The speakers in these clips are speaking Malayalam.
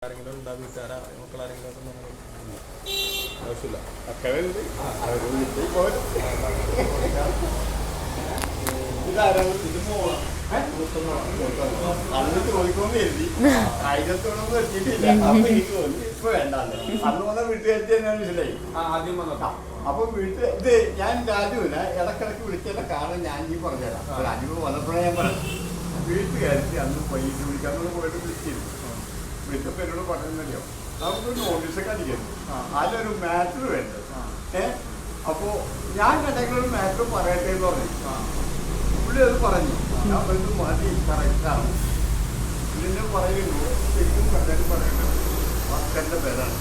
ആരെങ്കിലും ഉണ്ടാ വീട്ടുകാരാ മക്കളാരെങ്കിലും ആവശ്യമില്ല അക്കലുണ്ട് അന്ന് ചോദിക്കൊന്നും എഴുതി ആയിരത്തോടൊന്നും എത്തിയിട്ടില്ല. അപ്പൊ എനിക്ക് തോന്നി ഇപ്പൊ വേണ്ടല്ലോ. അന്ന് വന്ന വീട്ടുകാർക്ക് തന്നെ മനസ്സിലായി. ആദ്യം വന്നോ. അപ്പൊ ഇത് ഞാൻ രാജുവിനെ ഇടക്കിടക്ക് വിളിച്ചതിന്റെ കാരണം ഞാൻ ഈ പറഞ്ഞുതരാം. രാജു വന്നപ്പോഴേ ഞാൻ പറഞ്ഞു വീട്ടുകാർക്ക് അന്ന് പൈസ വിളിക്കാന്ന് പോയിട്ട് വിളിച്ചിരുന്നു. വിളിച്ചപ്പോ എന്നോട് പറയുന്നല്ലോ നമുക്കൊരു നോട്ടീസൊക്കെ അടിക്കുന്നു, അതിലൊരു മാറ്റർ വേണ്ടത്. അപ്പോ ഞാൻ കണ്ടെങ്കിലൊരു മാറ്റർ പറയട്ടെ എന്ന് പറഞ്ഞു. പുള്ളി അത് പറഞ്ഞു. ഞാൻ പറഞ്ഞു മതി, കറക്റ്റാണ്. ഇതിനെ പറയുന്നു ശരിക്കും കണ്ടാലും പറയേണ്ടത് വാസ്കറിന്റെ പേരാണ്.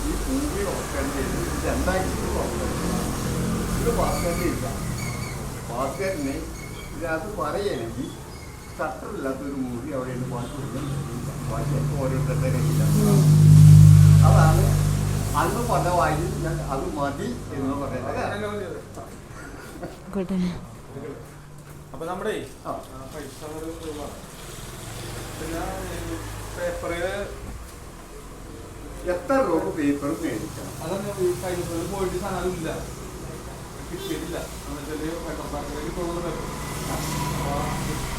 ഈ ഭൂമി വാസ്കറിന്റെ രണ്ടാക്കി ഇത് വാസ്കറിന്റെ ഇല്ല. വാസ്കറിനെ ഇതിനകത്ത് പറയുകയാണെങ്കിൽ ഷട്ടറില്ലാത്തൊരു മൂവി അവിടെ നിന്ന് ബാക്കി ഓരോരുത്തരുടെ കയ്യില്ല. അതാണ് അന്ന് പറഞ്ഞ വായി ഞാൻ അത് മതി എന്ന് പറയുന്നത്. അപ്പൊ നമ്മുടെ പൈസ പിന്നെ പേപ്പറില് എത്ര രൂപ പേപ്പർ മേടിക്കണം? അതാണ് പൈസ പോയിട്ട് സാധനം ഇല്ല, കിട്ടിയിട്ടില്ല. എന്നുവെച്ചാല് വെള്ളപ്പാക്കിലേക്ക് പോകുന്ന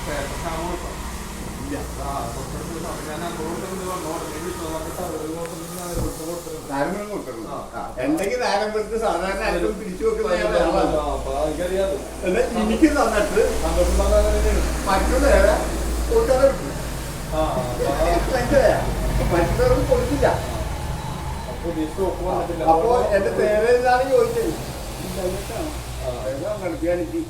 പേപ്പർ എന്തെങ്കിലും ആരംഭത്തിൽ സാധാരണ ആരും പിടിച്ചു വെക്കുന്ന എനിക്ക് തന്നിട്ട് മറ്റുള്ളവരെ മറ്റുള്ളവർക്ക് കൊടുത്തില്ല. അപ്പോ എന്റെ പേരെന്താണ് ചോദിച്ചത്? കളിക്കാനിക്ക്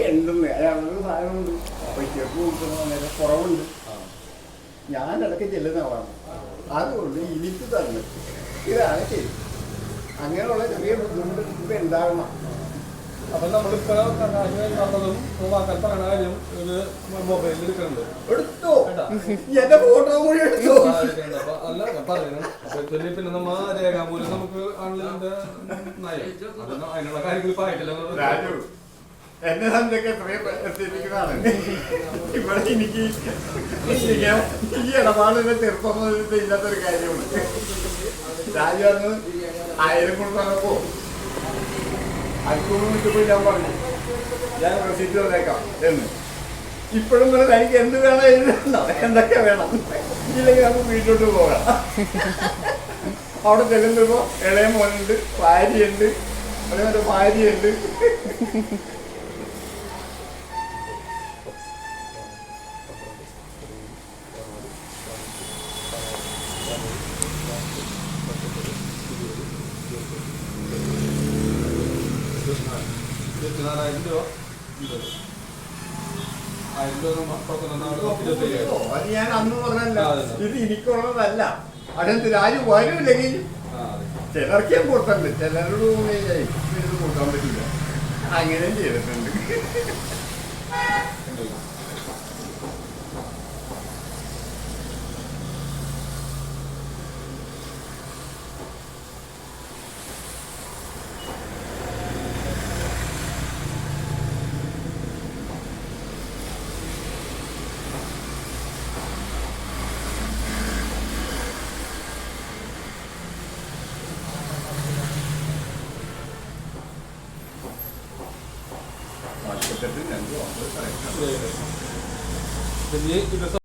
എന്തെന്ന് അയാളൊരു സാധനമുണ്ട്, പൈസക്ക് കൊടുക്കുന്ന കുറവുണ്ട്. ഞാൻ ഇടയ്ക്ക് ചെല്ലുന്ന ആളാണ്. അതുകൊണ്ട് എനിക്ക് തന്നെ ഇതാണ് ശരി. അങ്ങനെയുള്ള ചെറിയ ബുദ്ധിമുട്ട് ഇപ്പൊ ഉണ്ടാകണം. അപ്പൊ നമ്മളിപ്പോ വന്നതും വാക്കാൻ പറയണ കാര്യം ഒരു മൊബൈലിൽ എടുക്കുന്നുണ്ട്. എടുത്തോ? എന്റെ ഫോട്ടോ കൂടി എടുത്തോ? അല്ല ഞാൻ പറയുന്നത് പിന്നെ നമ്മ രേഖാമൂലം നമുക്ക് ആളുകളുടെ നയം അതിനുള്ള കാര്യങ്ങൾ ഇപ്പൊ ആയിട്ടില്ല. എന്നെ സംബന്ധിച്ച് എത്രയും എത്തിയിരിക്കുന്നതാണ്. ഇവിടെ എനിക്ക് ഈ ഇടപാടിനെ ചെറുപ്പം ഇല്ലാത്തൊരു കാര്യമാണ്. രാജു അന്ന് 1000 കൊണ്ടുവന്നപ്പോ 500 മിനിറ്റ് ഞാൻ പറഞ്ഞു ഞാൻ റെസീറ്റ് തന്നേക്കാം എന്ന്. ഇപ്പോഴും തനിക്ക് എന്ത് വേണം എഴുതണ്ട, എന്തൊക്കെ വേണം, ഇല്ലെങ്കിൽ നമുക്ക് വീട്ടിലോട്ട് പോകാം. അവിടെ ചെല്ലുമ്പോ ഇളയ മോനുണ്ട്, ഭാര്യയുണ്ട്, അതേപോലെ ഭാര്യയുണ്ട്. അത് ഞാൻ അന്ന് പറഞ്ഞല്ല, ഇത് എനിക്കുള്ളതല്ല. അതെന്ത് രാജു വരൂല്ലെങ്കിൽ ചിലർക്കേ കൊടുത്തുണ്ട്, ചിലരോട് ഇത് കൊടുക്കാൻ പറ്റില്ല. അങ്ങനെയും ചെയ്തിട്ടുണ്ട്. Jadi